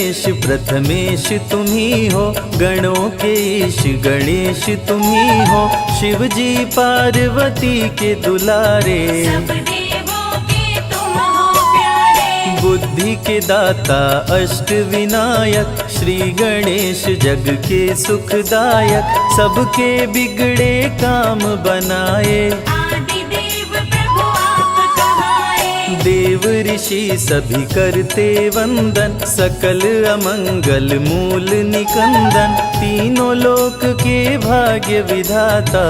गणेश प्रथमेश तुम ही हो, गणों के ईश गणेश तुम ही हो। शिव जी पार्वती के दुलारे, सब देवों के तुम हो प्यारे। बुद्धि के दाता अष्ट विनायक, श्री गणेश जग के सुखदायक। सबके बिगड़े काम बनाए, आदिदेव प्रभु आप कहाए। देव ऋषि सभी करते वंदन, सकल अमंगल मूल निकंदन। तीनों लोक के भाग्य विधाता,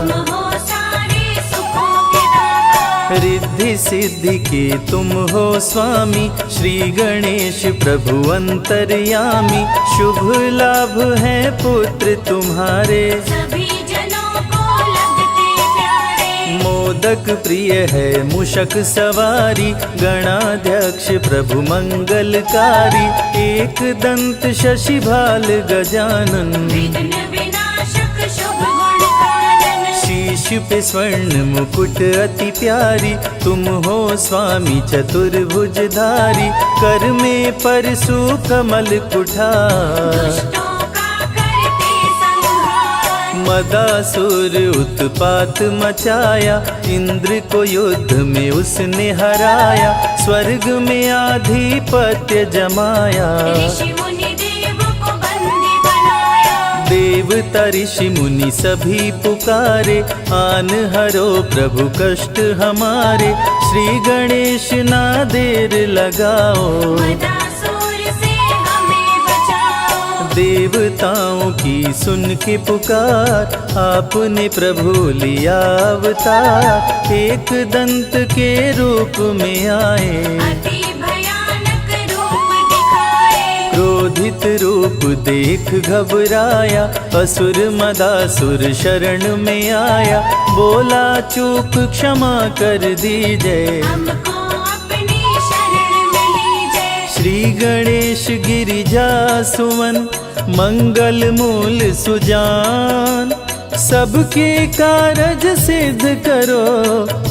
तुम हो सारे सुखों के दाता। रिद्धि सिद्धि के तुम हो स्वामी, श्री गणेश प्रभु अंतर्यामी। शुभ लाभ है पुत्र तुम्हारे, सभी जनों को लगते प्यारे। मोदक प्रिय है मूषक सवारी, गणाध्यक्ष प्रभु मंगलकारी। एक दंत शशि भाल गजानन, विघ्न विनाशक शुभ गुण कानन। शीश पे स्वर्ण मुकुट अति प्यारी, तुम हो स्वामी चतुर्भुजधारी। कर में परशु कमल कुठार, दुष्टों का करते संहार। मदासुर उत्पात मचाया, इंद्र को युद्ध में उसने हराया। स्वर्ग में आधिपत्य जमाया, ऋषि मुनि देव को बंदी बनाया। देवता ऋषि मुनि सभी पुकारे, आन हरो प्रभु कष्ट हमारे। श्री गणेश ना देर लगाओ, मदासुर से हमें बचाओ। देवताओं की सुन के पुकार, आपने प्रभु लिया अवतार। एक दंत के रूप में आए, अति भयानक रूप दिखाए। क्रोधित रूप देख घबराया, असुर मदासुर शरण में आया। बोला चूक क्षमा कर दीजिए, हमको अपनी शरण में लीजिए। श्री गणेश गिरिजा सुमन, मंगल मूल सुजान। सबके कारज सिद्ध करो,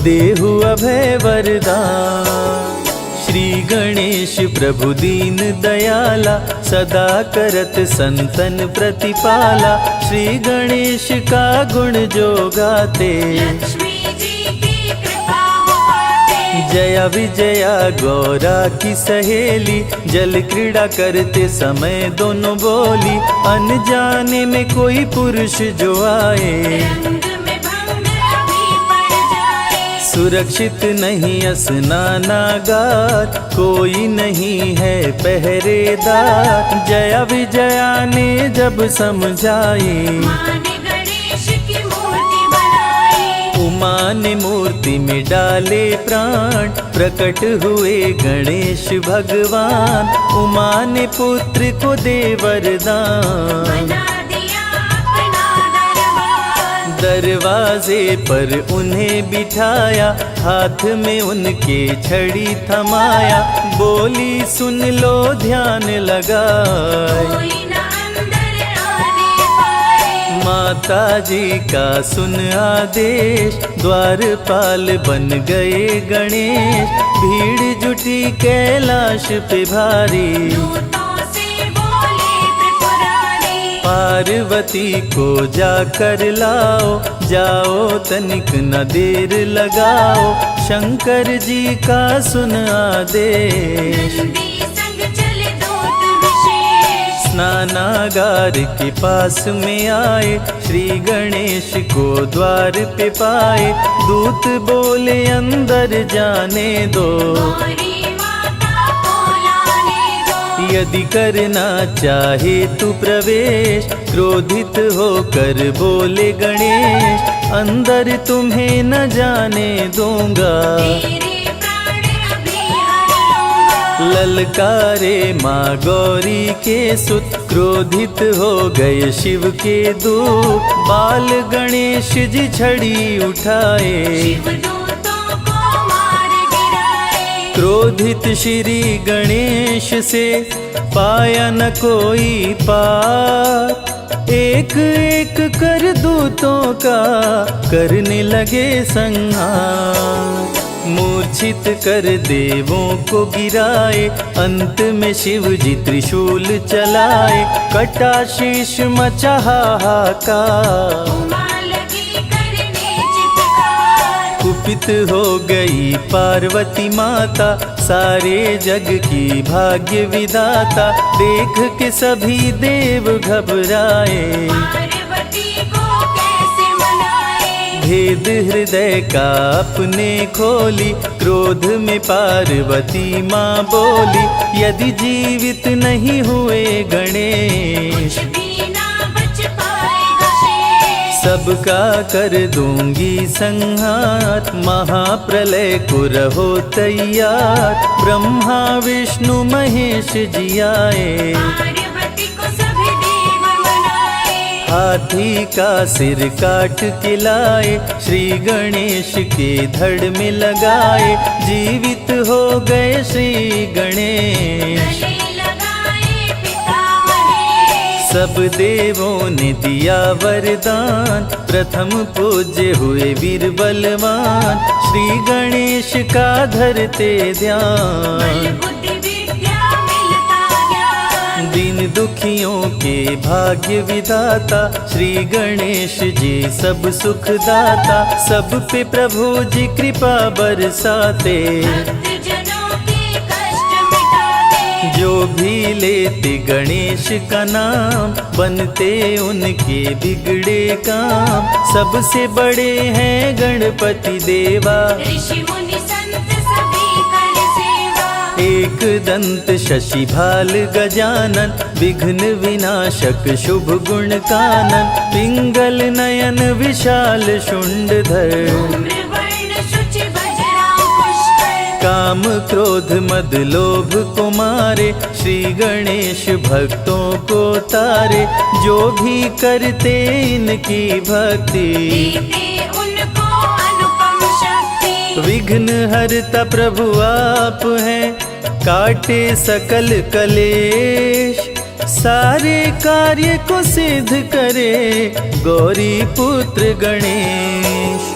देहु अभय वरदान। श्री गणेश प्रभु दीन दयाला, सदा करत संतन प्रतिपाला। श्री गणेश का गुण जो गाते, लक्ष्मी जी की कृपा हो पाते। जया विजया गौरा की सहेली, जल क्रीड़ा करते समय दोनों बोली। अनजाने में कोई पुरुष जो आए, रंग में भंग अभी पड़ जाए। सुरक्षित नहीं स्नानागार, कोई नहीं है पहरेदार। जया विजया ने जब समझाई, माँ ने गणेश की मूर्ति बनाई। उमा ने मूर्ति में डाले प्राण, प्रकट हुए गणेश भगवान। उमा ने पुत्र को दे वरदान, बना दिया अपना दरबार। दरवाजे पर उन्हें बिठाया, हाथ में उनके छड़ी थमाया। बोली सुन लो ध्यान लगाए, कोई न अंदर आने पाए। माता जी का सुन आदेश, द्वारपाल बन गए गणेश। भीड़ जुटी कैलाश पे भारी, दूतों से बोले त्रिपुरारी। पार्वती को जाकर लाओ, जाओ तनिक न देर लगाओ। शंकर जी का सुन आदेश, नंदी संग चले दूत विशेष। स्नानागार के पास में आए, श्री गणेश को द्वार पे पाए। दूत बोले अंदर जाने दो, गौरी माता को लाने दो। यदि करना चाहे तू प्रवेश। क्रोधित होकर बोले गणेश, अंदर तुम्हें न जाने दूंगा। तेरे प्राण अभी हर लूंगा। ललकारे माँ गौरी के सुत, क्रोधित हो गए शिव के दूत। बाल गणेश जी छड़ी उठाए, शिवदूतों को मार गिराए। क्रोधित श्री गणेश से पाया न कोई पार। एक एक कर दूतों का करने लगे संहार। मूर्छित कर देवों को गिराए, अंत में शिव जी त्रिशूल चलाए, कटा शीश मचा हाहाकार। उमा लगी करने चित्कार, कुपित हो गई पार्वती माता, सारे जग की भाग्य विधाता, देख के सभी देव घबराए। पार्वती को कैसे मनाए, भेद हृदय का अपने खोली, क्रोध में पार्वती माँ बोली, यदि जीवित नहीं हुए गणेश, कुछ भी ना बच पाएगा शेष। सबका कर दूंगी संहार, महाप्रलय को रहो तैयार। ब्रह्मा विष्णु महेश जी आए, पार्वती को सभी देव मनाए, हाथी का सिर काट के लाए, श्री गणेश के धड़ में लगाए, जीवित हो गए श्री गणेश। गले लगाए पिता महेश, सब देवों ने दिया वरदान, प्रथम पूज्य हुए वीर बलवान, श्री गणेश का धरते बल ध्यान। बुद्धि विद्या मिलता ज्ञान, दीन दुखियों के भाग्य विधाता, श्री गणेश जी सब सुख दाता, सब पे प्रभु जी कृपा बरसाते, भक्तजनों के कष्ट मिटाते। जो भी लेते गणेश का नाम, बनते उनके बिगड़े काम। सबसे बड़े हैं गणपति देवा, ऋषि मुनि संत सभी कर सेवा, एक दंत शशि भाल गजानन, विघ्न विनाशक शुभ गुण कानन, पिंगल नयन विशाल शुंडधर, धूम्रवर्ण शुचि वज्रांकुश पुष्कर, काम क्रोध मद लोभ को मारे, श्री गणेश भक्तों को तारे। जो भी करते इनकी भक्ति, देते उनको अनुपम शक्ति। विघ्न हरता प्रभु आप हैं, काटे सकल कलेश, सारे कार्य को सिद्ध करे, गौरी पुत्र गणेश।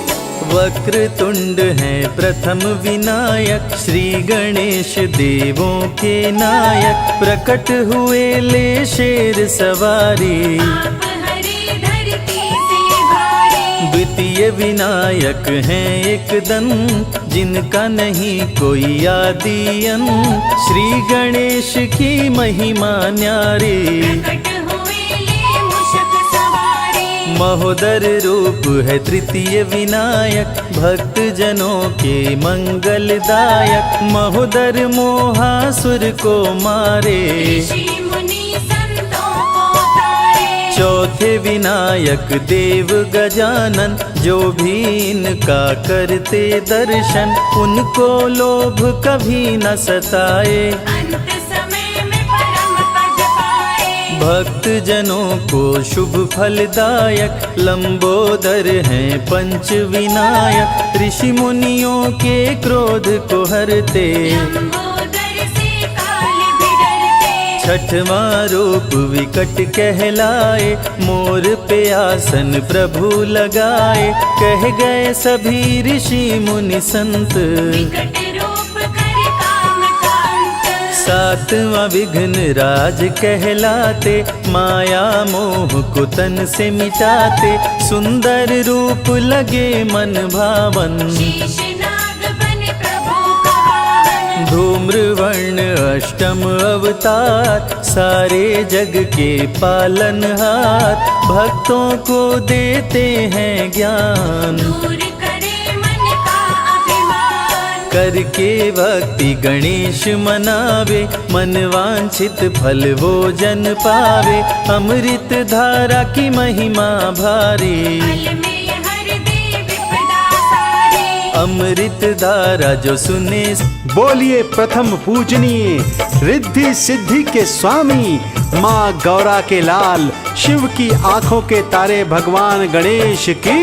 वक्र तुंड है प्रथम विनायक, श्री गणेश देवों के नायक, प्रकट हुए ले शेर सवारी, आप हरे धरती से भारी। द्वितीय विनायक हैं एक दंत, जिनका नहीं कोई आदि अंत, श्री गणेश की महिमा न्यारी। प्रकट हुए ले मूषक सवारी, महोदर रूप है तृतीय विनायक, भक्त जनों के मंगलदायक, महोदर मोहासुर को मारे, ऋषि मुनि संतों को तारे। चौथे विनायक देव गजानन, जो भी इनका करते दर्शन, उनको लोभ कभी न सताए, अंत समय में परम पद पाए। भक्त जनों को शुभ फलदायक, लंबोदर हैं पंच विनायक, ऋषि मुनियों के क्रोध को हरते, लंबोदर से काल भी डरते। छठवां रूप विकट कहलाए, मोर पे आसन प्रभु लगाए, कह गए सभी ऋषि मुनि संत, विकट रूप कर काम का अंत। सातवां विघ्न राज कहलाते, माया मोह को तन से मिटाते, सुंदर रूप लगे मन भावन, शेषनाग बने प्रभु का वाहन। धूम्रवर्ण अष्टम अवतार, सारे जग के पालनहार, भक्तों को देते हैं ज्ञान, दूर करे मन का अभिमान। करके भक्ति गणेश मनावे, मनवांछित फल वो जन पावे, अमृत धारा की महिमा भारी, फल में हर दे विपदा सारी। अमृत धारा जो सुने, बोलिए प्रथम पूजनीय रिद्धि सिद्धि के स्वामी, माँ गौरा के लाल, शिव की आंखों के तारे भगवान गणेश की।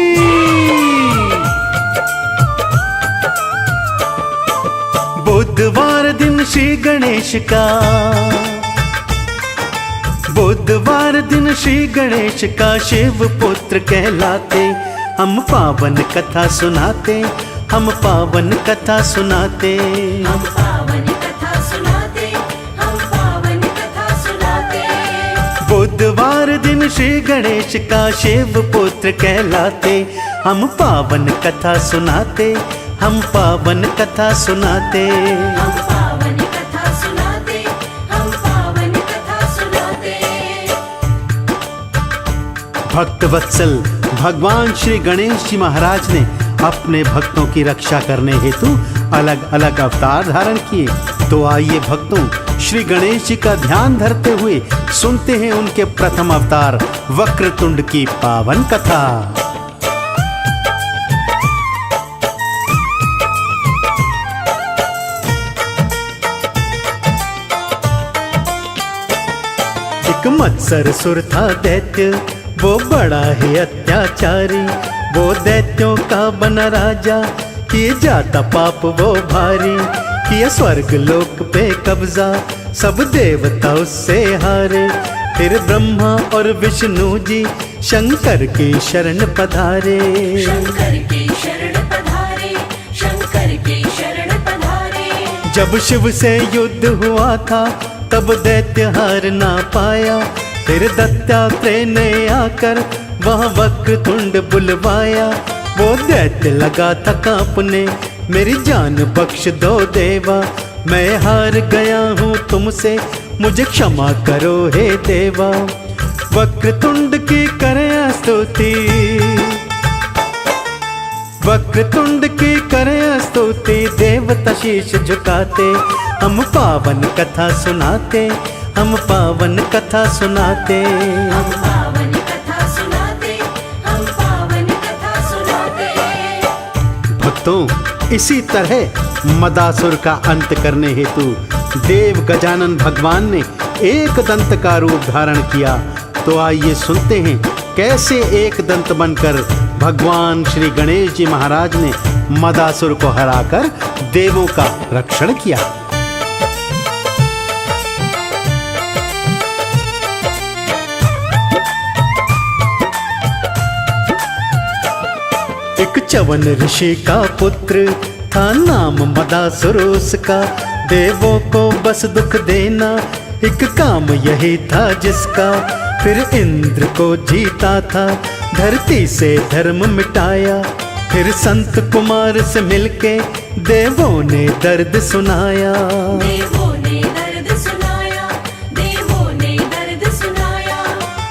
बुधवार दिन श्री गणेश का, बुधवार दिन श्री गणेश का शिव पुत्र कहलाते, हम पावन कथा सुनाते, हम पावन कथा सुनाते। हम पावन कथा सुनाते, हम पावन कथा सुनाते। बुधवार दिन श्री गणेश का शिव पुत्र कहलाते। हम पावन कथा सुनाते, हम पावन कथा सुनाते। हम पावन कथा सुनाते, हम पावन कथा सुनाते। भक्त वत्सल भगवान श्री गणेश जी महाराज ने अपने भक्तों की रक्षा करने हेतु अलग अलग अवतार धारण किए। तो आइए भक्तों, श्री गणेश जी का ध्यान धरते हुए सुनते हैं उनके प्रथम अवतार वक्रतुंड की पावन कथा। एक मत्सर था दैत्य, वो बड़ा ही अत्याचारी। वो दैत्यों का बना राजा, किए जाता पाप वो भारी। किया स्वर्ग लोक पे कब्जा, सब देवता उससे हारे। फिर ब्रह्मा और विष्णु जी शंकर की शरण पधारे। शंकर की शरण पधारे, शंकर की शरण पधारे। जब शिव से युद्ध हुआ था, तब दैत्य हार ना पाया। फिर दत्तात्रेय ने आकर वहाँ वक्रतुंड बुलवाया। वो दैत्य लगा था कांपने, मेरी जान बख्श दो देवा। मैं हार गया हूँ तुमसे, मुझे क्षमा करो हे देवा। वक्रतुंड की करें स्तुति, वक्रतुंड की करें स्तुति। देवता शीश झुकाते, हम पावन कथा सुनाते, हम पावन कथा सुनाते। हम पावन कथा सुनाते, हम पावन कथा सुनाते। भक्तों, इसी तरह मदासुर का अंत करने हेतु देव गजानन भगवान ने एक दंत का रूप धारण किया। तो आइए सुनते हैं कैसे एक दंत बनकर भगवान श्री गणेश जी महाराज ने मदासुर को हराकर देवों का रक्षण किया। एक च्यवन ऋषि का पुत्र था, नाम मदासुर उसका। देवों को बस दुख देना एक काम यही था जिसका। फिर इंद्र को जीता था, धरती से धर्म मिटाया। फिर संत कुमार से मिलके देवों ने दर्द सुनाया। देवों ने दर्द सुनाया, देवों ने दर्द सुनाया।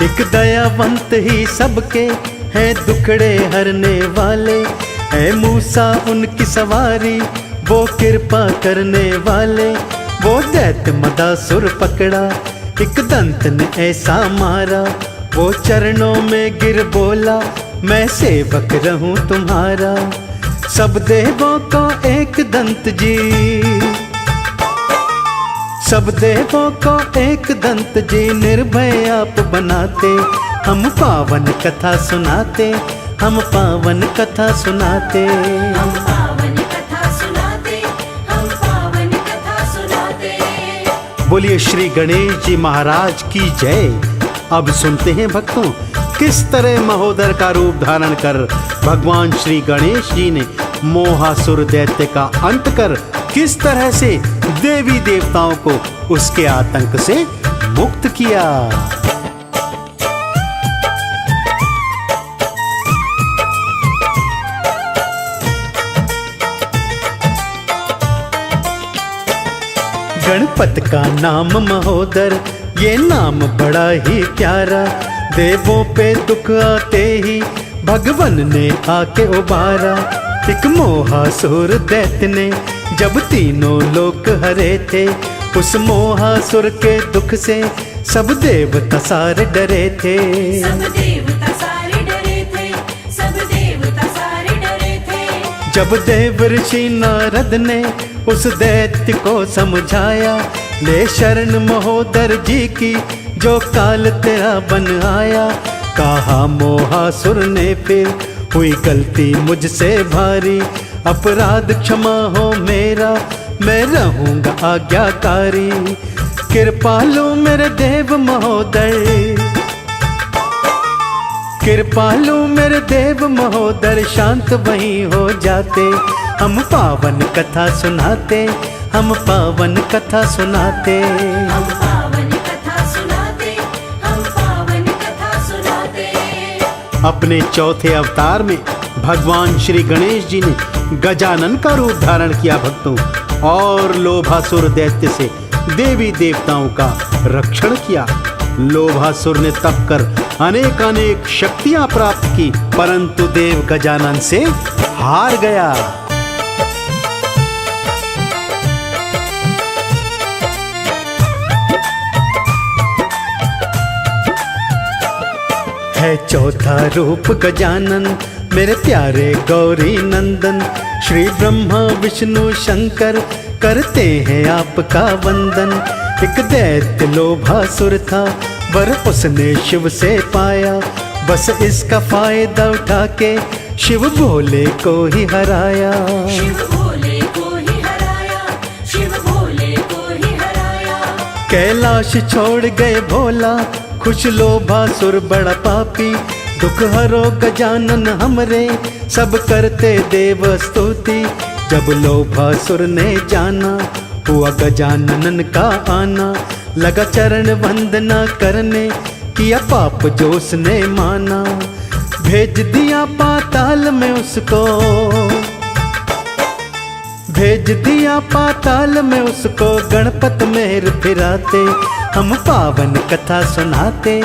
एक दयावंत ही सबके है दुखड़े हरने वाले। है मूसा उनकी सवारी, वो कृपा करने वाले। वो दैत्य मदासुर पकड़ा, एक दंत ने ऐसा मारा। वो चरणों में गिर बोला, मैं सेवक रहूं तुम्हारा। सब देवों को एक दंत जी, सब देवों को एक दंत जी निर्भय आप बनाते। हम पावन कथा सुनाते, हम पावन कथा सुनाते। हम पावन कथा सुनाते, हम पावन कथा सुनाते। बोलिए श्री गणेश जी महाराज की जय। अब सुनते हैं भक्तों, किस तरह महोदर का रूप धारण कर भगवान श्री गणेश जी ने मोहासुर दैत्य का अंत कर किस तरह से देवी देवताओं को उसके आतंक से मुक्त किया। गणपत का नाम महोदर, ये नाम बड़ा ही प्यारा। देवों पे दुख आते ही भगवन ने आके उबारा। एक मोहासुर दैत्य ने जब तीनों लोक हरे थे, उस मोहासुर के दुख से सब देवता सारे डरे थे। सब देवता सारे डरे थे, सब देवता सारे डरे थे। जब देव ऋषि नारद ने उस दैत्य को समझाया, ले शरण महोदर जी की जो काल तेरा बन आया। कहा मोहासुर ने फिर हुई गलती मुझसे भारी, अपराध क्षमा हो मेरा, मैं रहूंगा आज्ञाकारी। कृपालु मेरे देव महोदर, कृपालु मेरे देव महोदर, शांत वहीं हो जाते। हम पावन कथा सुनाते, हम पावन कथा सुनाते। हम पावन कथा सुनाते, हम पावन कथा सुनाते। अपने चौथे अवतार में भगवान श्री गणेश जी ने गजानन का रूप धारण किया भक्तों, और लोभासुर दैत्य से देवी देवताओं का रक्षण किया। लोभासुर ने तप कर अनेक शक्तियां प्राप्त की, परंतु देव गजानन से हार गया। है चौथा रूप गजानन मेरे प्यारे गौरी नंदन, श्री ब्रह्मा विष्णु शंकर करते हैं आपका वंदन। एक दैत्य लोभासुर था, वर उसने शिव से पाया, बस इसका फायदा उठा के शिव भोले को ही हराया। शिव भोले को ही हराया, शिव भोले को ही हराया। कैलाश छोड़ गए भोला, खुश लोभासुर बड़ा पापी। दुख हरो गजानन हमरे, सब करते देव स्तुति। जब लोभासुर ने जाना हुआ गजानन का आना, लगा चरण वंदना करने, किया पाप जो उसने माना। भेज दिया पाताल में उसको, भेज दिया पाताल में उसको, गणपत मेहर फिराते। हम पावन कथा सुनाते,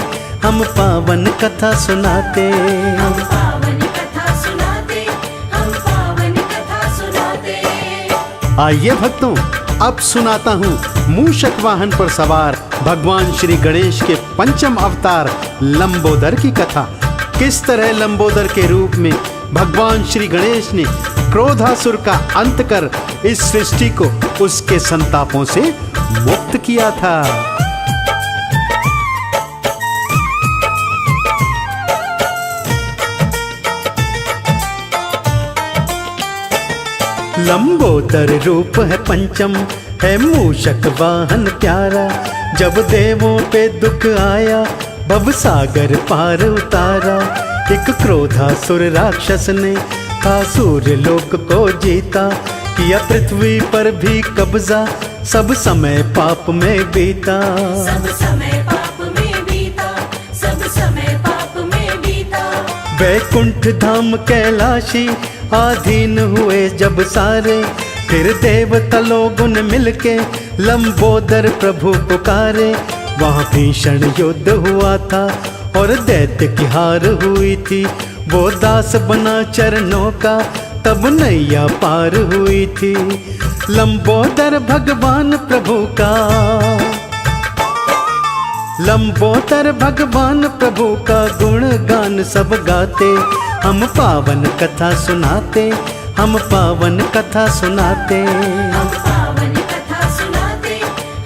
हम पावन कथा सुनाते। हम पावन कथा सुनाते, हम पावन कथा सुनाते। आइए भक्तों, अब सुनाता हूँ मूषक वाहन पर सवार भगवान श्री गणेश के पंचम अवतार लंबोदर की कथा। किस तरह लंबोदर के रूप में भगवान श्री गणेश ने क्रोधासुर का अंत कर इस सृष्टि को उसके संतापों से मुक्त किया था। लंबोदर रूप है पंचम, है मूषक वाहन प्यारा। जब देवों पे दुख आया, भव सागर पार उतारा। एक क्रोधासुर राक्षस ने था सूर्य लोक को जीता, किया पृथ्वी पर भी कब्जा, सब समय पाप में बीता। सब समय पाप में बीता, सब समय पाप में बीता। वैकुंठ धाम कैलाशी आधीन हुए जब सारे, फिर देवता लोगों ने मिलके लंबोदर प्रभु पुकारे। वहाँ भीषण युद्ध हुआ था और दैत्य की हार हुई थी। वो दास बना चरणों का, तब नैया पार हुई थी। लंबोदर भगवान प्रभु का, लंबोदर भगवान प्रभु का गुण गान सब गाते। हम पावन कथा सुनाते, हम पावन कथा सुनाते। हम पावन कथा सुनाते,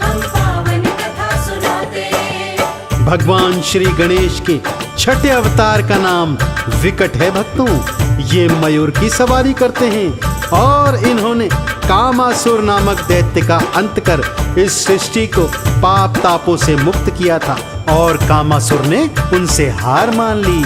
हम पावन कथा सुनाते। भगवान श्री गणेश के छठे अवतार का नाम विकट है भक्तों। ये मयूर की सवारी करते हैं और इन्होंने कामासुर नामक दैत्य का अंत कर इस सृष्टि को पाप तापों से मुक्त किया था, और कामासुर ने उनसे हार मान ली।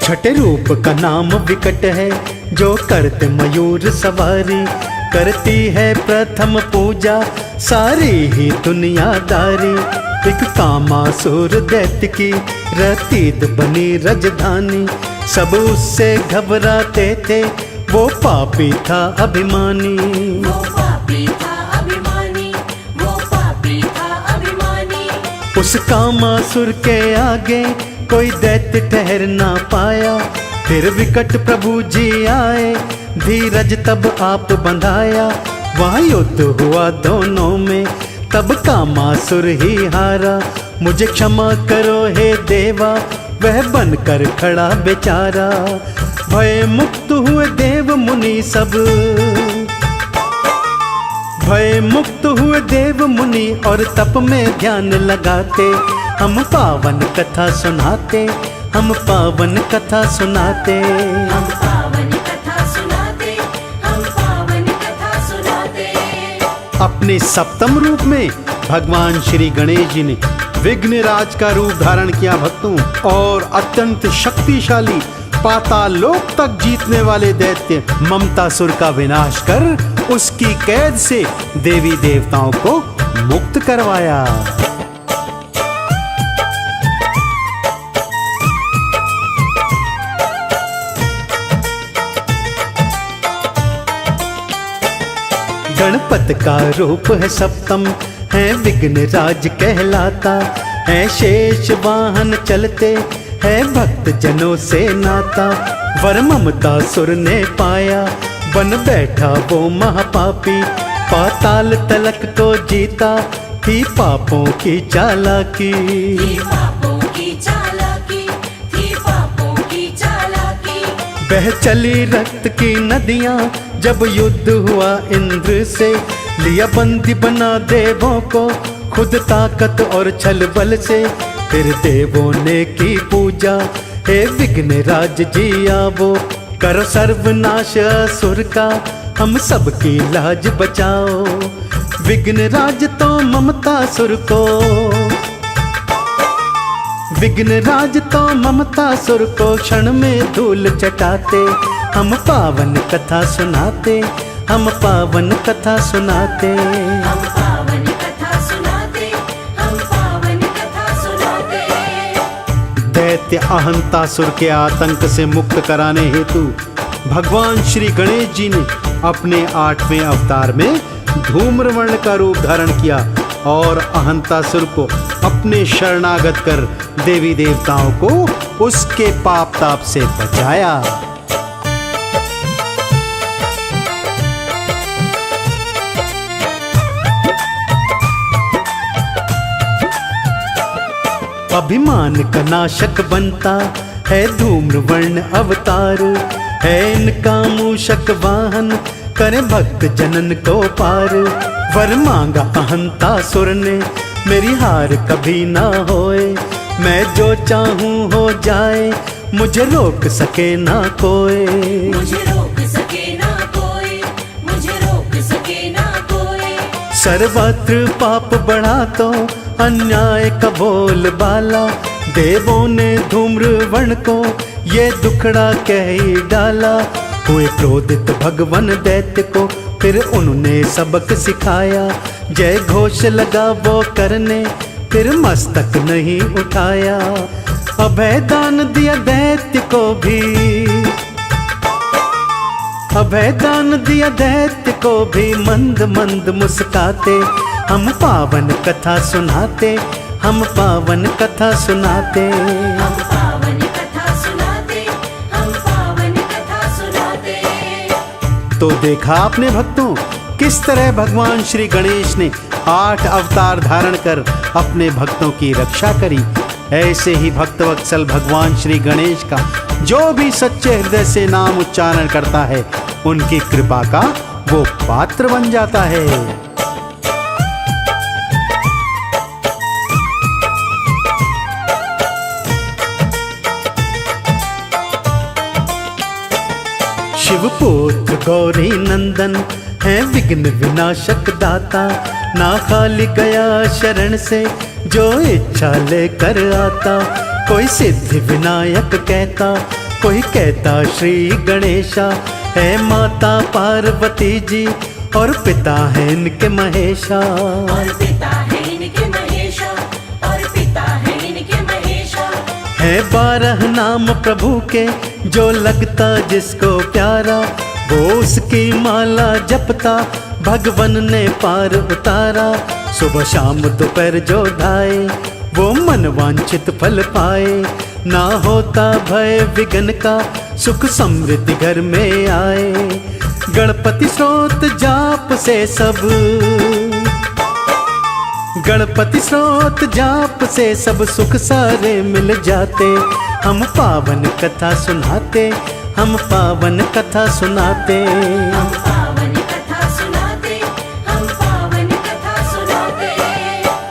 छठे रूप का नाम विकट है, जो करते मयूर सवारी। करती है प्रथम पूजा सारी ही दुनियादारी। एक कामासुर दैत्य की रतीद बनी राजधानी। सब उससे घबराते थे, वो पापी था अभिमानी। वो पापी था अभिमानी, वो पापी था अभिमानी। उस कामासुर के आगे कोई दैत्य ठहर ना पाया। फिर विकट प्रभु जी आए, धीरज तब आप बंधाया। वहाँ युद्ध हुआ दोनों में, तब कामासुर ही हारा। मुझे क्षमा करो हे देवा, वह बनकर खड़ा बेचारा। भय मुक्त हुए देव मुनि सब, भय मुक्त हुए देव मुनि और तप में ध्यान लगाते। हम पावन कथा सुनाते, हम पावन कथा सुनाते। हम पावन कथा सुनाते, हम पावन कथा सुनाते। अपने सप्तम रूप में भगवान श्री गणेश जी ने विघ्नराज का रूप धारण किया भक्तों, और अत्यंत शक्तिशाली पाताल लोक तक जीतने वाले दैत्य ममतासुर का विनाश कर उसकी कैद से देवी देवताओं को मुक्त करवाया। गणपत का रूप है सप्तम, है विघ्नराज कहलाता, है शेष वाहन चलते, है भक्त जनों से नाता। वर ममता सुर ने पाया, बन बैठा वो महापापी, पाताल तलक को जीता, थी पापों की चालाकी। थी पापों की चालाकी, थी पापों की चालाकी। बह चली रक्त की नदियां जब युद्ध हुआ इंद्र से, लिया बंदी बना देवों को खुद ताकत और छल बल से। फिर देवों ने की पूजा, हे विघ्नराज जी आवो, करो सर्वनाश असुर का, हम सबकी लाज बचाओ। विघ्नराज तो ममतासुर को, विघ्नराज तो ममतासुर को क्षण में धूल चटाते। हम पावन कथा सुनाते, हम पावन कथा सुनाते। हम पावन कथा सुनाते, हम पावन कथा सुनाते। दैत्य अहंतासुर के आतंक से मुक्त कराने हेतु भगवान श्री गणेश जी ने अपने 8वें अवतार में धूम्रवर्ण का रूप धारण किया और अहंतासुर को अपने शरणागत कर देवी देवताओं को उसके पाप ताप से बचाया। अभिमान का नाशक बनता है धूम्रवर्ण अवतार, है इनका मूषक वाहन, करे भक्त जनन को पार। वर मांगा अहंतासुर ने, मेरी हार कभी ना होए, मैं जो चाहूं हो जाए, मुझे रोक सके ना कोई। मुझे रोक सके ना कोई, मुझे रोक सके ना कोई। सर्वत्र पाप बढ़ा तो अन्याय का बोल बाला, देवों ने धूम्रवर्ण को ये दुखड़ा कह ही डाला। हुए क्रोधित भगवान दैत्य को, फिर उन्होंने सबक सिखाया, जय घोष लगा वो करने, फिर मस्तक नहीं उठाया। अभय दान दिया दैत्य को भी, अभय दान दिया दैत्य को भी, मंद मंद मुस्काते। हम पावन कथा सुनाते, हम पावन कथा सुनाते। हम पावन कथा सुनाते, हम पावन कथा सुनाते। तो देखा आपने भक्तों, किस तरह भगवान श्री गणेश ने 8 अवतार धारण कर अपने भक्तों की रक्षा करी। ऐसे ही भक्तवत्सल भगवान श्री गणेश का जो भी सच्चे हृदय से नाम उच्चारण करता है, उनकी कृपा का वो पात्र बन जाता है। शिवपुत्र गौरी नंदन है विघ्न विनाशक दाता, ना खाली गया शरण से जो इच्छा लेकर आता। कोई सिद्धि विनायक कहता, कोई कहता श्री गणेशा, है माता पार्वती जी और पिता है इनके महेशा। और पिता है इनके महेशा, और पिता है इनके महेशा। है 12 नाम प्रभु के, जो लगता जिसको प्यारा, वो उसकी माला जपता, भगवन ने पार उतारा। सुबह शाम दोपहर जो ढाए, वो मन वांछित फल पाए। ना होता भय विघ्न का, सुख समृद्धि घर में आए। गणपति स्रोत जाप से सब, गणपति स्रोत जाप से सब सुख सारे मिल जाते। हम पावन कथा सुनाते, हम पावन कथा सुनाते। हम पावन कथा सुनाते, हम पावन कथा सुनाते।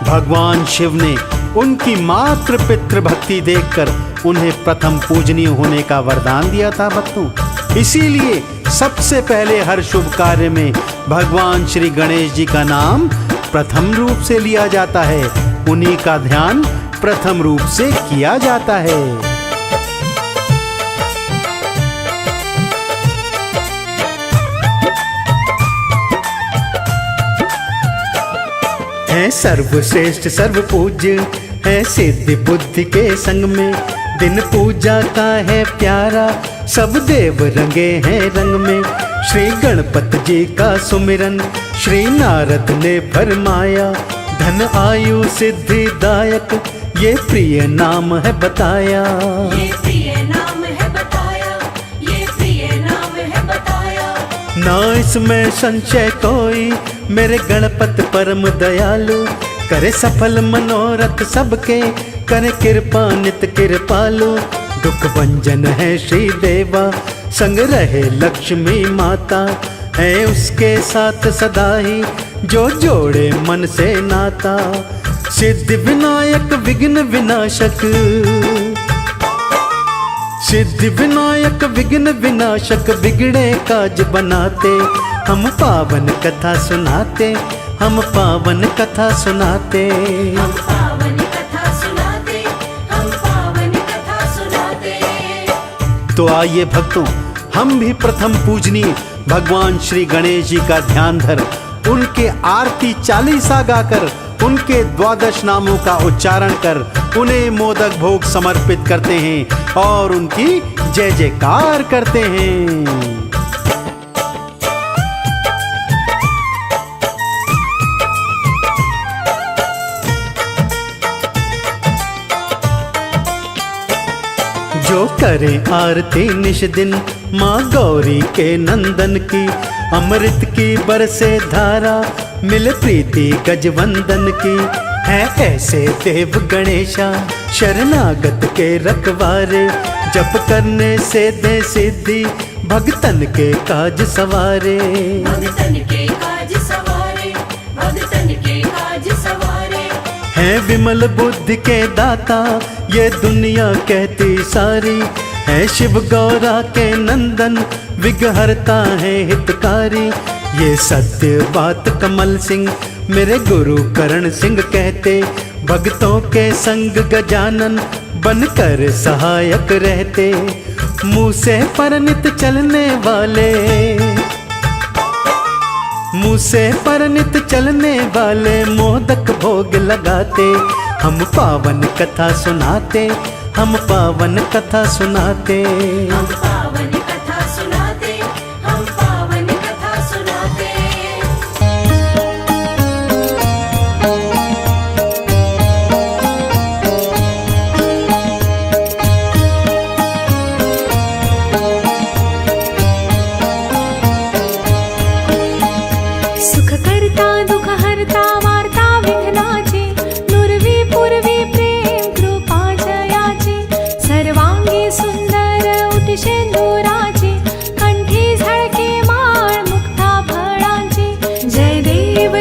भगवान शिव ने उनकी मातृ पितृ भक्ति देखकर उन्हें प्रथम पूजनीय होने का वरदान दिया था भक्तों। इसीलिए सबसे पहले हर शुभ कार्य में भगवान श्री गणेश जी का नाम प्रथम रूप से लिया जाता है, उन्हीं का ध्यान प्रथम रूप से किया जाता है। है सर्वश्रेष्ठ सर्वपूज्य है सिद्धि बुद्धि के संग में, दिन पूजा का है प्यारा सब देव रंगे हैं रंग में। श्री गणपति जी का सुमिरन श्री नारद ने फरमाया, धन आयु सिद्धि दायक ये प्रिय नाम है बताया। ये प्रिय नाम है बताया, ये प्रिय नाम है बताया। ना इसमें संशय कोई मेरे गणपति परम दयालु, करे सफल मनोरथ सबके करे कृपा नित कृपालु। दुख भंजन है श्री देवा संग रहे लक्ष्मी माता, है उसके साथ सदा ही जो जोड़े मन से नाता। सिद्धि विनायक विघ्न विनाशक, सिद्धि विनायक विघ्न विनाशक बिगड़े काज बनाते, हम पावन कथा सुनाते, हम पावन कथा सुनाते। हम पावन कथा सुनाते, हम पावन कथा सुनाते। तो आइए भक्तों, हम भी प्रथम पूजनीय भगवान श्री गणेश जी का ध्यान धर उनके आरती चालीसा गाकर, उनके 12 नामों का उच्चारण कर उन्हें मोदक भोग समर्पित करते हैं और उनकी जय जयकार करते हैं। जो करे आरती निश दिन माँ गौरी के नंदन की, अमृत की बरसे धारा मिल प्रीति गजवंदन की। है ऐसे देव गणेशा शरणागत के रखवारे, जप करने से दे सिद्धि भगतन के काज सवारे। भगतन के काज सवारे, भगतन के काज सवारे। है विमल बुद्धि के दाता ये दुनिया कहती सारी, है शिव गौरा के नंदन विघहरता है हितकारी। ये सत्य बात कमल सिंह मेरे गुरु करण सिंह कहते, भक्तों के संग गजानन बनकर सहायक रहते। मुँह से परनित चलने वाले, मुँह से परनित चलने वाले मोदक भोग लगाते, हम पावन कथा सुनाते, हम पावन कथा सुनाते। हम पावन कथा सुनाते, हम पावन कथा सुनाते। सुख करता दुख हरता वार्ता विघ्नाची, नुरवी पूर्वी प्रेम कृपा जयाची। सर्वांगी सुंदर उटी शेंदुराची, कंठी झळके माळ मुक्ता फळांची। जय देव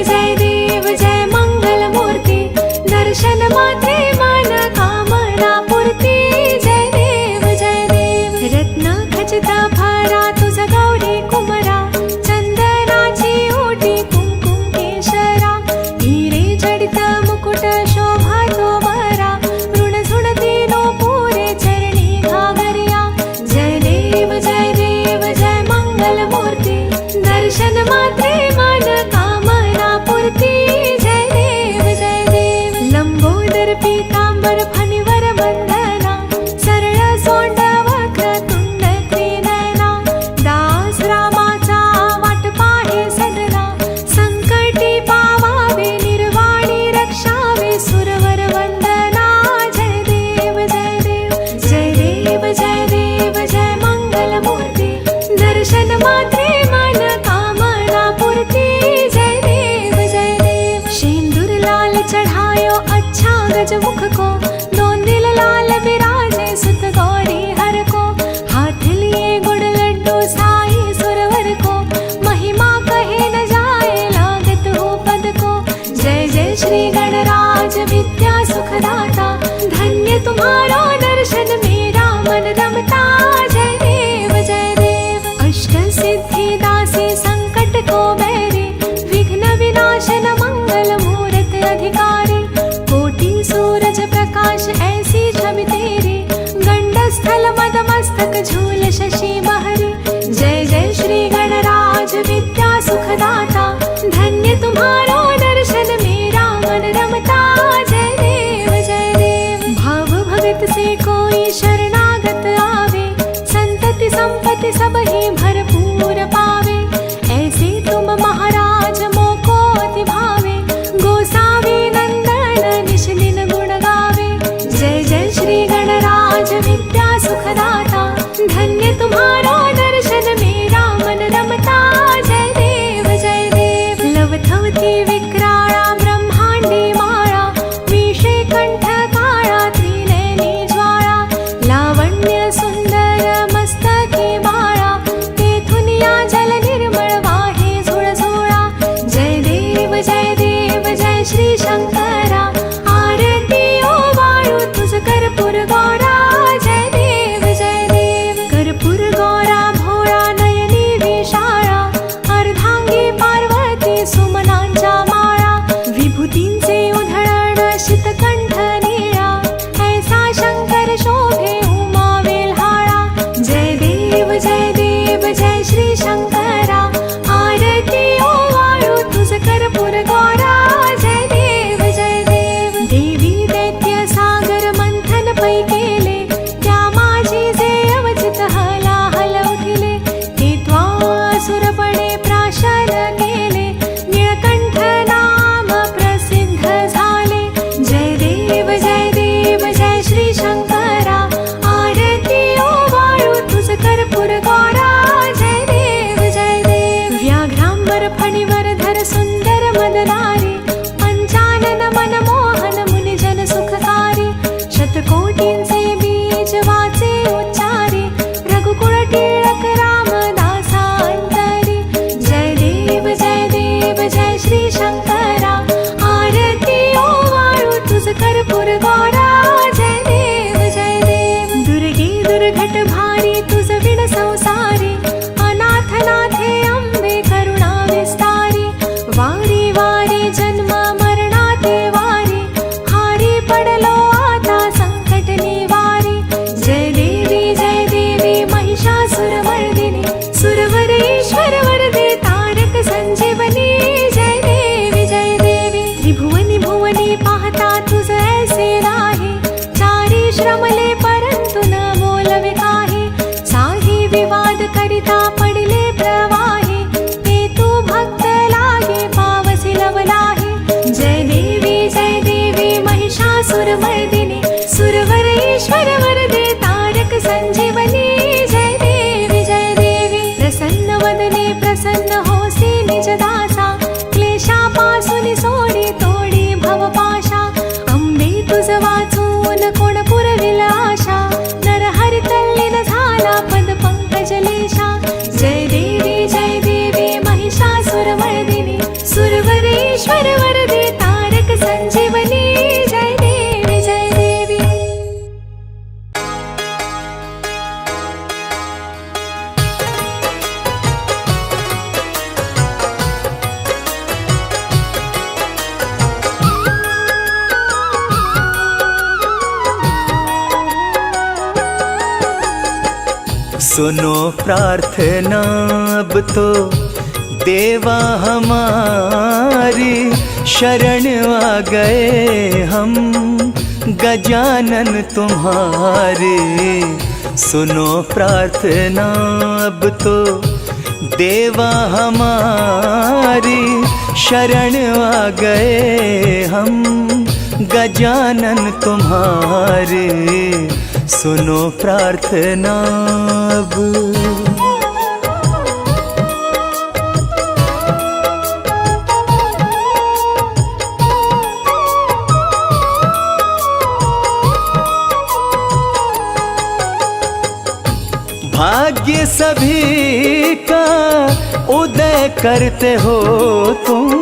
जय मंगल मूर्ती, दर्शन मात्रे मन कामना पूर्ती। जय देव रत्न खचित भरा तुझ गौरी कुमरा, चंदनाची ओटी कुंकुम केशरा। हिरे जडित मुकुट शोभा तो बरा, ऋण झुणती नो पुरे चरणी घागरिया। जय देव जय मंगल मूर्ती, दर्शन मात्रे मन कामना पूर्ती। जय देव लंबोदर पीतांबर फणीवर वंदना, सरळ सोंड वक्र तुंड त्रिनयना। दास रामाचा वाट पाहे सदना, संकटी पावावे निर्वाणी रक्षावे सुरवर वंदना। जय देव जय मंगल मूर्ती, दर्शन मात्रे मन कामना पूर्ती। जय देव शेंदूर लाल चढ़ायो अच्छा गजमुख को, दोन दिल लाल विराजे सुत गौरी हर को। हाथ लिए गुड़ लड्डू साई सुरवर को, महिमा कहे न जाए लागत हो पद को। जय श्री गणराज विद्या सुखदाता, धन्य तुम्हारा दर्शन मेरा मन रमता। जय देव अष्ट सिद्धि दासी संकट को बैरे, विघ्न विनाशन मंगल मस्तक झूल शशि बहरी। जय जय श्री गणराज विद्या सुखदाता, धन्य तुम्हारो दर्शन मेरा मन रमता। जय देव जय देव। भाव भगत से कोई शरणागत आवे, संतति संपत्ति सब ही भरपूर पावे। ऐसे तुम महाराज मोको अति भावे, गोसावी नंदन निश दिन गुण गावे। जय जय श्री गणराज विद्या सुखदाता, धन्य तुम्हारो दर्शन मेरा मन रमता। जय देव जय देव। लवथवती विक्राळा ब्रह्मांडी माळा, विषे कंठ काळा त्रिनयनी ज्वाळा। लावण्य सुंदर मस्तकी बाळा, तेथून या जल निर्मळ वाहे झुळझुळा। जय देव जय देव जय श्री शंकरा, आरती ओवाळू तुझ कर्पूर गौरा। जय देव जय देव। कर्पूर गौरा भोळा नयनी विशाळा, अर्धांगी पार्वती सुमनांच्या माळा। विभूतींचे उधळण शीतकंठ निळा, ऐसा शंकर शोभे उमा वेल्हाळा। जय देव जय श्री शंकरा, आरती ओवाळू तुझ कर्पूर गौरा। जय देव जय देव। देवी दैत्य सागर मंथन पै केले, त्या माझी जे अवचित हलाहल उठिले। ते त्वासुरपणे प्राशन केले, निळकंठ नाम प्रसिद्ध झाले। जय देव जय श्री शंकरा, आरती ओवाळू तुझ कर्पूर गौरा। जय देव जय देव। व्याघ्रांबर फणीवर धर सुंदर मदनारी, पंचानन मनमोहन मुनिजन सुखकारी। शतकोटींचे बीज वाचे उच्चारी, रघुकुळ टिळक रामदासा अंतरी। जय देव जय श्री शंकरा, आरती ओवाळू तुझ कर्पूर गौरा। जय देव जय देव। दुर्गे दुर्घट भारी तुझ विण संसारी, अनाथ नाथे अंबे करुणा विस्तारी। वारी वारी जन्म मरणाते वारी, हारी पडलो आता संकट निवारी। जय देवी महिषासुरमर्दिनी, सुरवर ईश्वर वरदे तारक संजीवनी। जय देवी त्रिभुवनी भुवनी पाहता तुझ ऐसे नाही, चारी श्रमले परंतु न बोलवे काही। साही विवाद करिता पडिले प्रवाही, ते तू भक्त लागे पावसी लवलाही। जय देवी महिषासुरमर्दिनी, सुरवर ईश्वर वरदे तारक संजीवनी। जय देवी प्रसन्न वदने प्रसन्न होसी निज दासा, क्लेशापासून सोडी तोडी भवपाशा। अंबे तुझ वाचून कोण पुरविल आशा, नरहरि तल्लीन झाला पद पंकजलेशा। जय देवी महिषासुरमर्दिनी, सुरवर ईश्वर वरदे तारक संजीवनी। जय देवी जय देवी। सुनो प्रार्थना अब तो देवा हमारी, शरण आ गए हम गजानन तुम्हारे। सुनो प्रार्थना अब तो देवा हमारी, शरण आ गए हम गजानन तुम्हारे। सुनो प्रार्थना अब। भाग्य सभी का उदय करते हो तुम,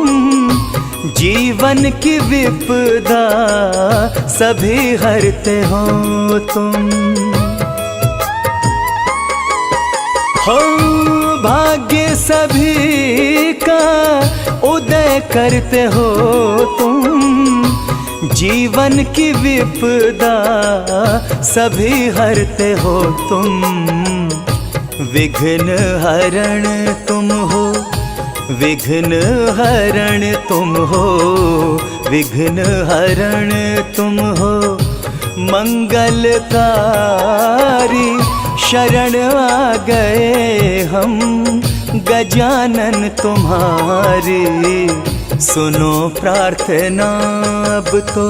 जीवन की विपदा सभी हरते हो तुम। हो भाग्य सभी का उदय करते हो तुम, जीवन की विपदा सभी हरते हो तुम, विघ्न हरण तुम हो, विघ्न हरण तुम हो, विघ्न हरण तुम हो। मंगलकारी शरण आ गए हम, गजानन तुम्हारी सुनो प्रार्थना अब तो।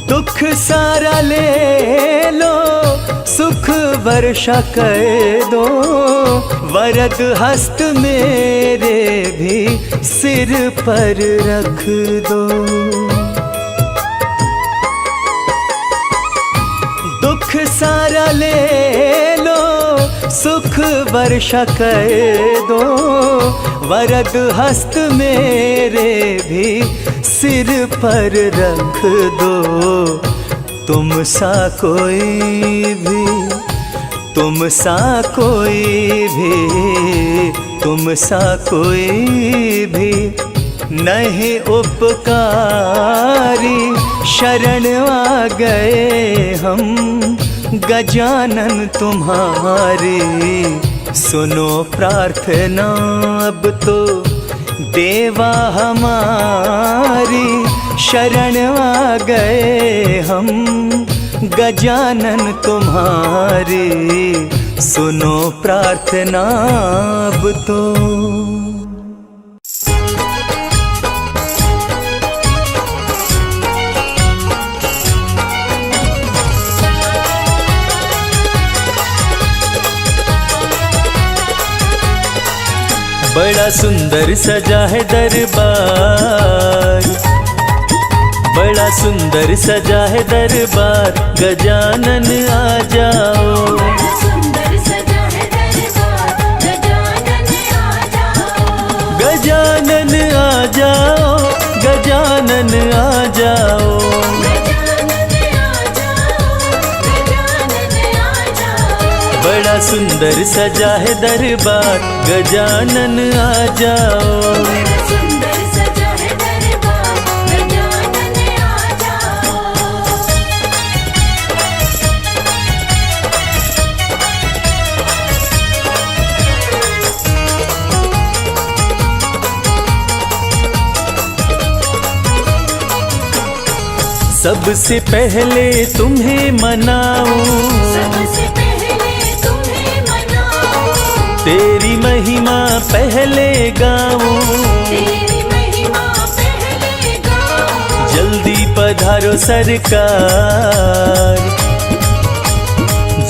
दुख सारा ले लो, सुख वर्षा कर दो, वरद हस्त मेरे भी सिर पर रख दो। दुख सारा ले लो, सुख वर्षा कर दो, वरद हस्त मेरे भी सिर पर रख दो। तुम सा कोई भी, तुम सा कोई भी, तुम सा कोई भी नहीं उपकारी शरण आ गए हम, गजानन तुम्हारी सुनो प्रार्थना अब तो। देवा हमारी शरण आ गए हम, गजानन तुम्हारी सुनो प्रार्थना अब तो। बड़ा सुंदर सजा है दरबार, बड़ा सुंदर सजा है दरबार, गजानन आ जाओ। बड़ा सुंदर सजा है दरबार, गजानन आ जाओ। गजानन आ जाओ, गजानन आ जाओ। गजानन आ जाओ, गजानन आ जाओ। बड़ा सुंदर सजा है दरबार, गजानन आ जाओ। बड़ा सुंदर सजा है दरबार, गजानन आ जाओ। सबसे पहले तुम्हें मनाऊं, सबसे पहले तुम्हें मनाऊं, तेरी महिमा पहले गाऊं। तेरी महिमा पहले गाऊं। जल्दी पधारो सरकार,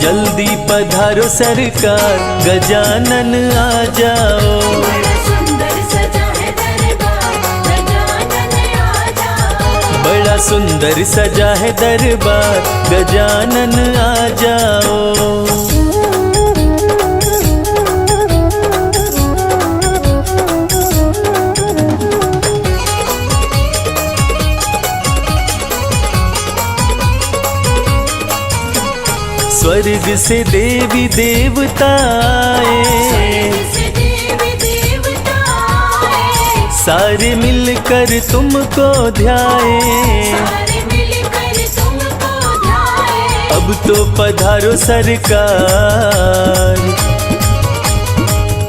जल्दी पधारो सरकार, गजानन आ जाओ। बड़ा सुंदर सजा है दरबार, गजानन आ जाओ। बड़ा सुंदर सजा है दरबार, गजानन आ जाओ। स्वर्ग से देवी देवता आए, से देवी देवता आए, सारे मिलकर तुमको ध्याए। सारे मिलकर तुमको ध्याए। अब तो पधारो सरकार,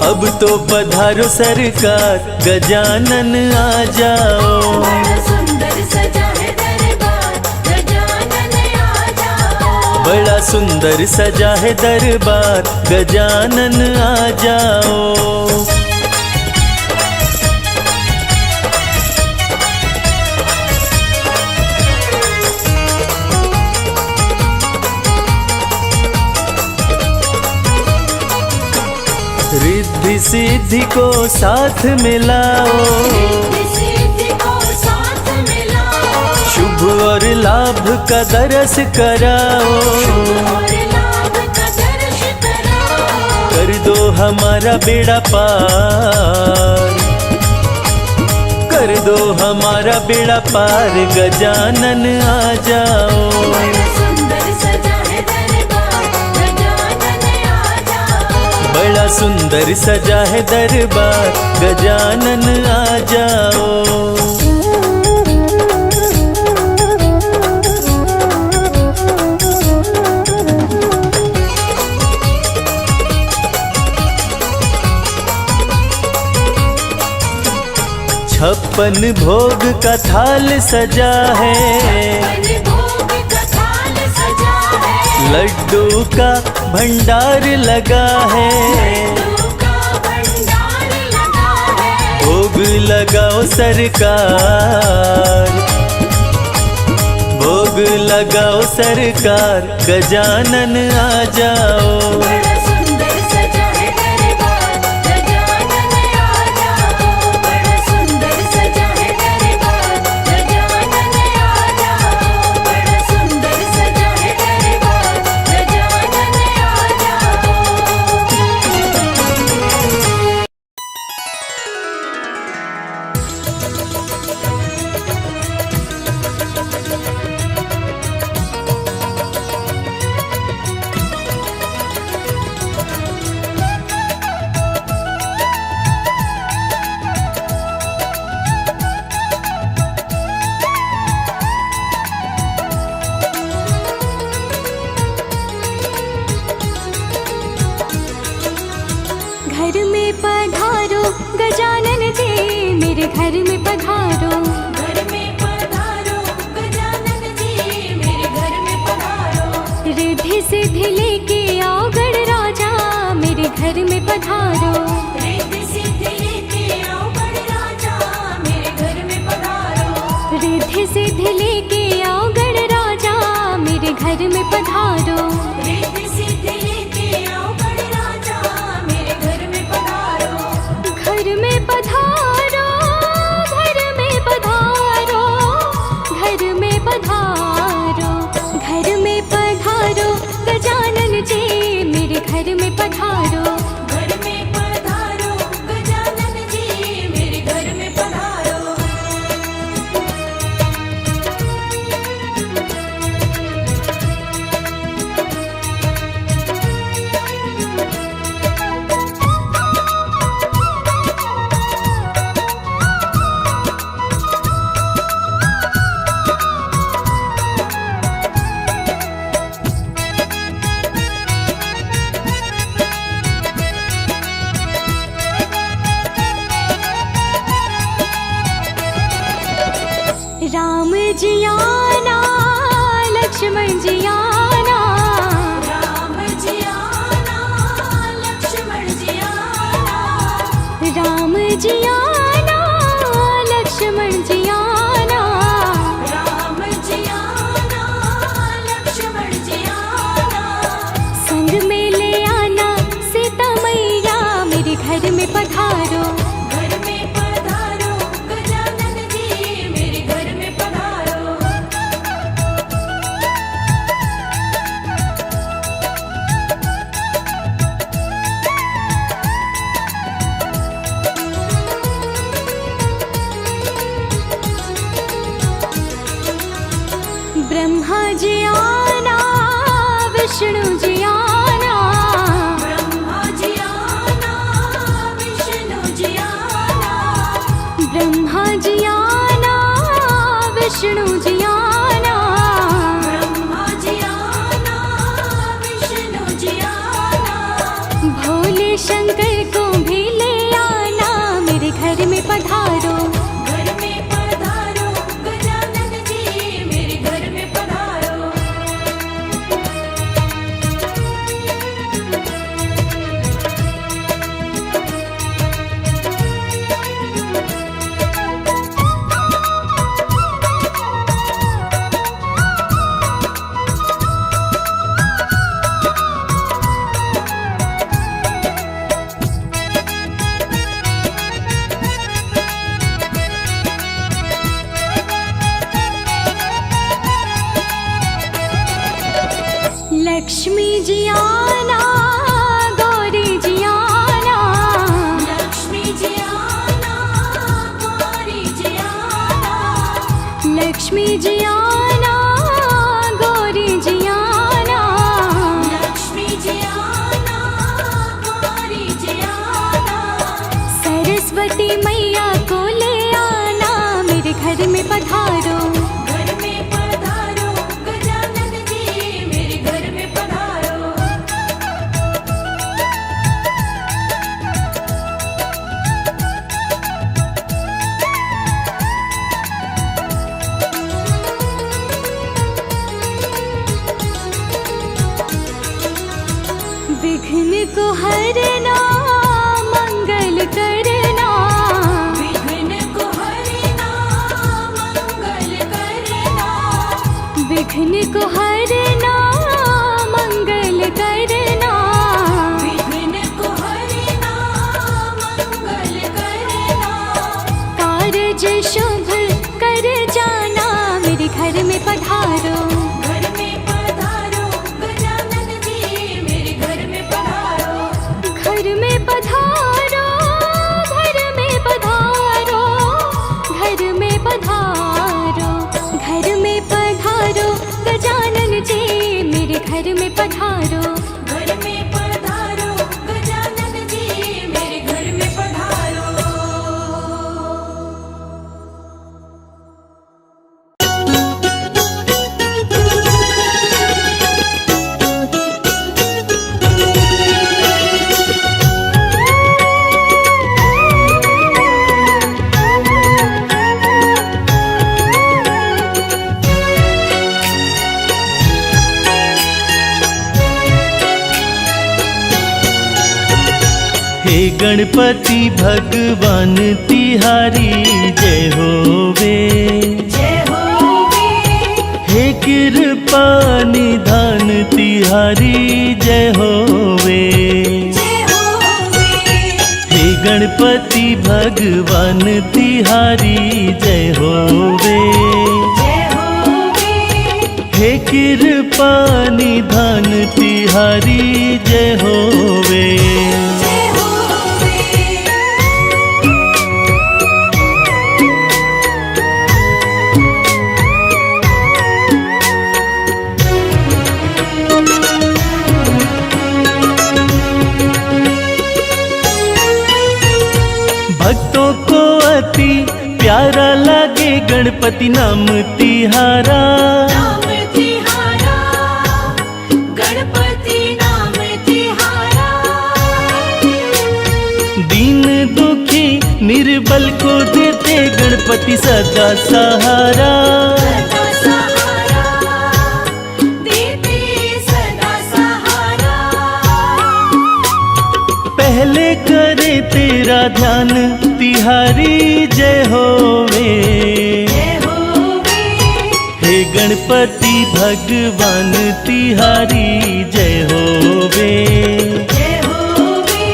अब तो पधारो सरकार, गजानन आ जाओ। बड़ा सुंदर सजा है दरबार, गजानन आ जाओ। बड़ा सुंदर सजा है दरबार, गजानन आ जाओ। रिद्धि सिद्धि को साथ मिलाओ, रिद्धि सिद्धि को साथ मिलाओ। शुभ और लाभ का दरस कराओ। और लाभ का दर्श कराओ। कर दो हमारा बेड़ा पार, कर दो हमारा बेड़ा पार, गजानन आ जाओ। सुंदर सजा है दरबार, गजानन आ जाओ। छप्पन भोग का थाल सजा है, भोग का थाल सजा है, लड्डू का भंडार लगा है, लड्डू का भंडार लगा है। भोग लगाओ सरकार, भोग लगाओ सरकार, गजानन आ जाओ। बड़ा सुंदर सजा है दरबार, गजानन आ जाओ। बड़ा सुंदर सजा है दरबार, गजानन आ जाओ। बड़ा सुंदर सजा है दरबार, गजानन आ जाओ। घर में पधारो गजानन जी, मेरे घर में पधारो। घर में पधारो गजानन जी, मेरे घर में पधारो। रिद्धि सिद्धि लेके आओ गणराजा, मेरे घर में पधारो। रिद्धि सिद्धि लेके आओ गणराजा, मेरे घर में पधारो। रिद्धि सिद्धि लेके आओ गणराजा, मेरे घर में पधारो। रिद्धि सिद्धि लेके आओ गणराजा, मेरे घर में पधारो। घर में पधारो, घर में पधारो, घर में पधारो, घर में पधारो गजानन जी, मेरे घर में पधारो। घर में पधारो गजानन जी, मेरे घर में पधारो। राम जी आना, लक्ष्मण जी आना, राम जी आना, लक्ष्मण जी आना। राम जी आना, लक्ष्मण जी आना। राम जी आना, लक्ष्मण जी आना। संग में ले आना सीता मैया, मेरे घर में पधारो। घर में पधारो गजानन जी, मेरे घर में पधारो। ब्रह्मा जी आना, विष्णु जी आना। ब्रह्मा जी आना, विष्णु जी आना। ब्रह्मा जी आना, विष्णु जी आना। ब्रह्मा जी आना, विष्णु जी आना। भोले शंकर को भी ले आना, मेरे घर में पधारो। घर में पधारो गजानन जी, मेरे घर में पधारो। लक्ष्मी जी आना, गौरी जी आना। लक्ष्मी जी आना, गौरी जी आना। लक्ष्मी जी आना, गौरी जी आना। लक्ष्मी जी आना, गौरी जी विघ्न को हरना मंगल करना, विघ्न को हरना मंगल करना, विघ्न को हरना मंगल करना, विघ्न को हरना मंगल करना। कारज शुभ कर जाना, मेरे घर में पधारो, घर में पधारो गजानन जी, मेरे घर में पधारो, घर में पधारो, घर में पधारो, घर में पधारो, घर में पधारो गजानन जी, मेरे घर में पधारो। घर में पधारो गजानन जी, मेरे घर में पधारो। हे गणपति भगवान तिहारी जय होवे, जय होवे, हे कृपा निधान तिहारी जय होवे, जय होवे, हे गणपति भगवान तिहारी जय होवे, जय होवे, हे कृपा निधान तिहारी जय होवे। जय होवे। भक्तों को अति प्यारा लागे गणपति नाम तिहारा, नाम तिहारा, गणपति नाम तिहारा, दीन दुखी निर्बल को देते गणपति सदा सहारा, सदा सहारा, देते सदा सहारा। पहले करे तेरा ध्यान तिहारी जय होवे, जय होवे, हे गणपति भगवान तिहारी जय होवे, जय होवे,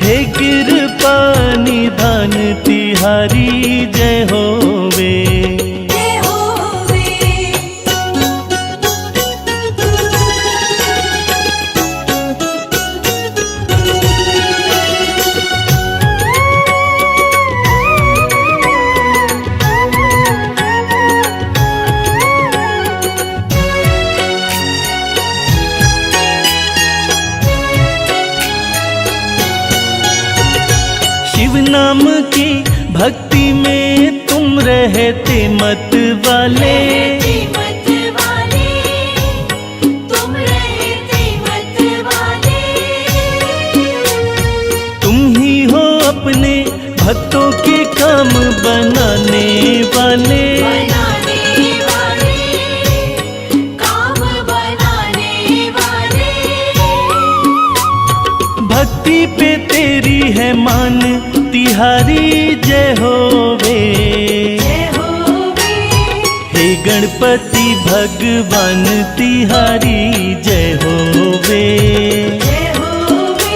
हे कृपा निधान तिहारी जय होवे। जय होवे। शिव नाम की भक्ति में तुम रहते मत वाले, मत वाले, तुम रहते मत वाले, तुम ही हो अपने भक्तों के काम बनाने वाले, बनाने वाले, काम बनाने वाले। भक्ति पे तेरी है मान तिहारी जय होवे, जय होवे, हे गणपति भगवान तिहारी जय होवे, जय होवे,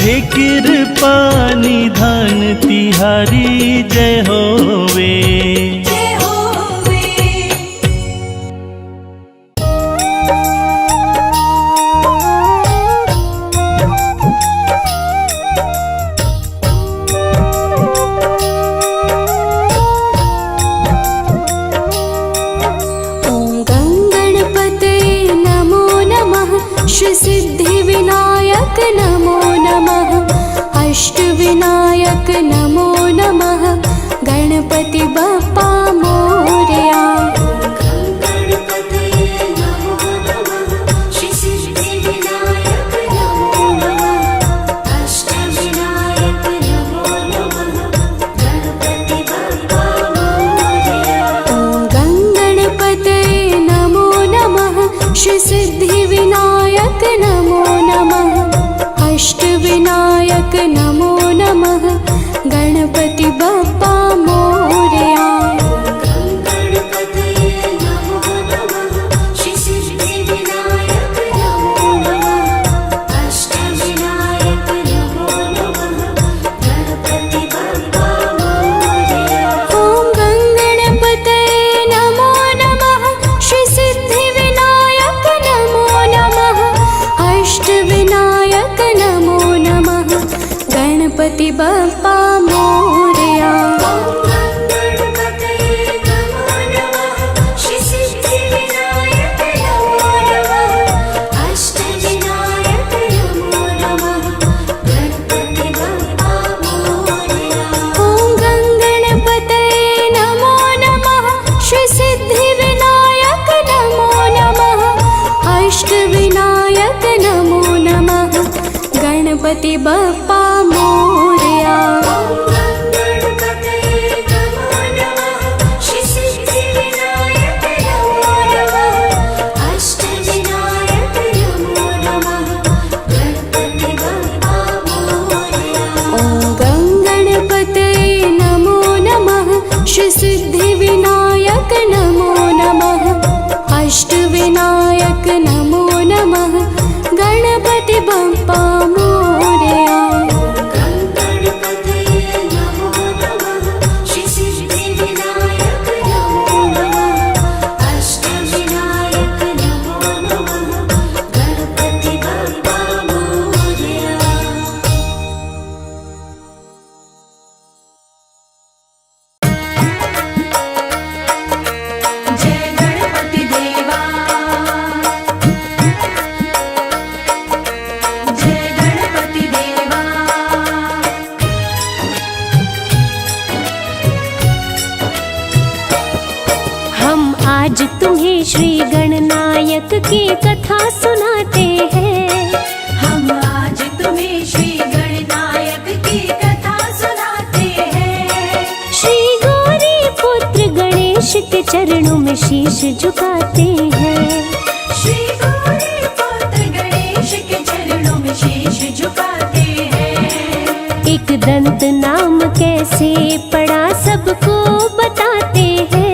हे कृपा निधान तिहारी जय होवे। जय होवे। ॐ गणपते नमो नमः, श्री सिद्धिविनायक नमो नमः, अष्टविनायक नमो नमः, गणपति बप्पा मोरया। गणपते नमो नमः, श्री सिद्धिविनायक नमो नमः, अष्टविनायक नमो नमः, गणपति बप्पा मोरया। ॐ गणपते नमो नमः, श्री सिद्धिविनायक नमो नमः, गणपति बप्पा मोरया। गणपति बप्पा मोरया। श्री सिद्धिविनायक नमो नमः। अष्टविनायक नमो नमः। गणपति बप्पा मोरया। आज तुम्हें श्री गणनायक की कथा सुनाते हैं। हम आज तुम्हें श्री गणनायक की कथा सुनाते हैं। श्री गौरी पुत्र गणेश के चरणों में शीश झुकाते हैं। श्री गौरी पुत्र गणेश के चरणों में शीश झुकाते हैं। एक दंत नाम कैसे पड़ा सबको बताते हैं।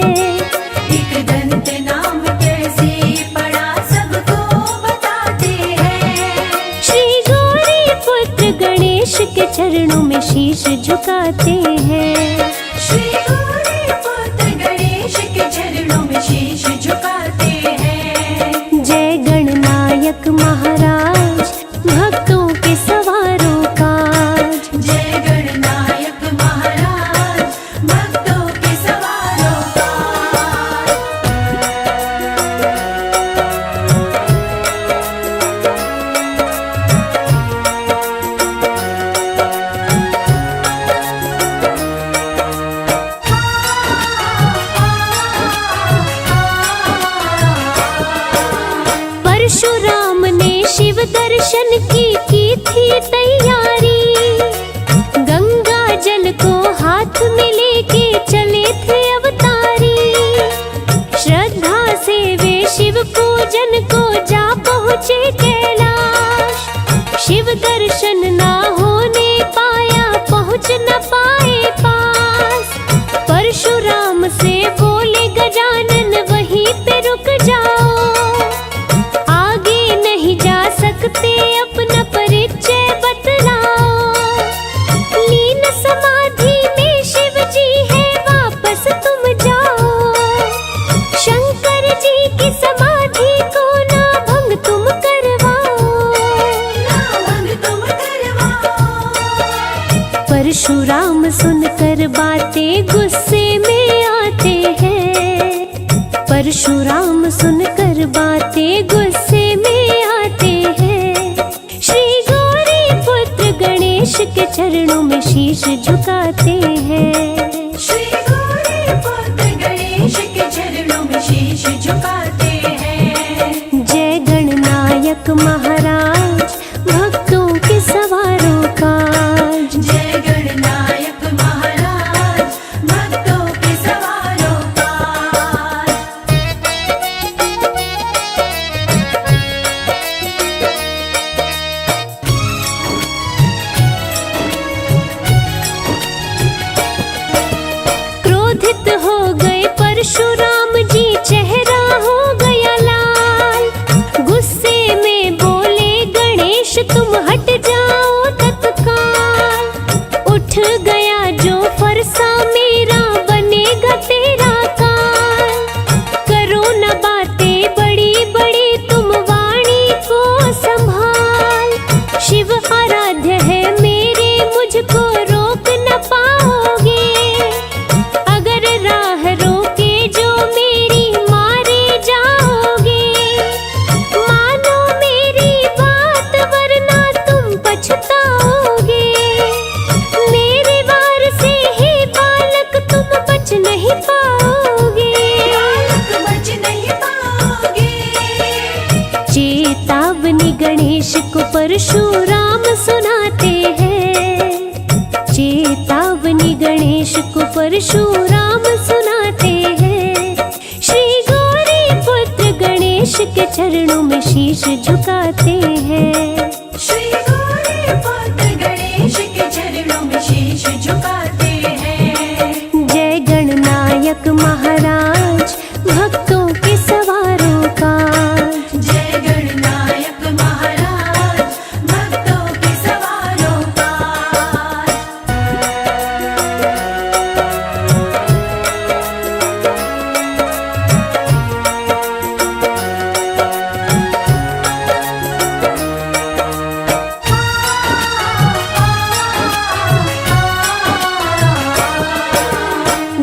दंत नाम कैसे पड़ा सबको बताते हैं। श्री गौरी पुत्र गणेश के चरणों में शीश झुकाते हैं। श्री गौरी पुत्र गणेश के चरणों में शीश झुकाते हैं। जय गणनायक महाराज भक्तों के सवारों काज। जय गणनायक महाराज भक्तों के सवारों का। परशुराम ने शिव दर्शन की थी तैयारी। गंगा जल को हाथ में लेके चले थे अवतारी। श्रद्धा से वे शिव पूजन को जा पहुँचे कैलाश। शिव दर्शन ना होने पाया पहुँच न पाए पास। परशुराम से बोले गजानन वहीं पे रुक जाओ। आगे नहीं जा सकते अपना परिचय बतलाओ। लीन समाधि में शिव जी है वापस तुम जाओ। शंकर जी की समाधि को ना भंग तुम करवाओ। ना भंग तुम करवाओ। परशुराम सुनकर बातें गुस्से में आते हैं। परशुराम सुनकर बातें गुस्से में आते हैं। श्री गौरी पुत्र गणेश के चरणों में शीश झुकाते हैं। श्री गौरी पुत्र गणेश के चरणों में शीश झुकाते हैं। जय गणनायक महाराज भक्तों के सवारों काज। जय गणनायक महाराज भक्तों के सवारों का। चेतावनी गणेश को परशुराम सुनाते हैं। चेतावनी गणेश को परशुराम सुनाते हैं। श्री गौरी पुत्र गणेश के चरणों में शीश झुकाते हैं। श्री गौरी पुत्र गणेश के चरणों में शीश झुकाते हैं। जय गणनायक महाराज भक्तों के सवारों का। जय गणनायक महाराज भक्तों के सवारों का।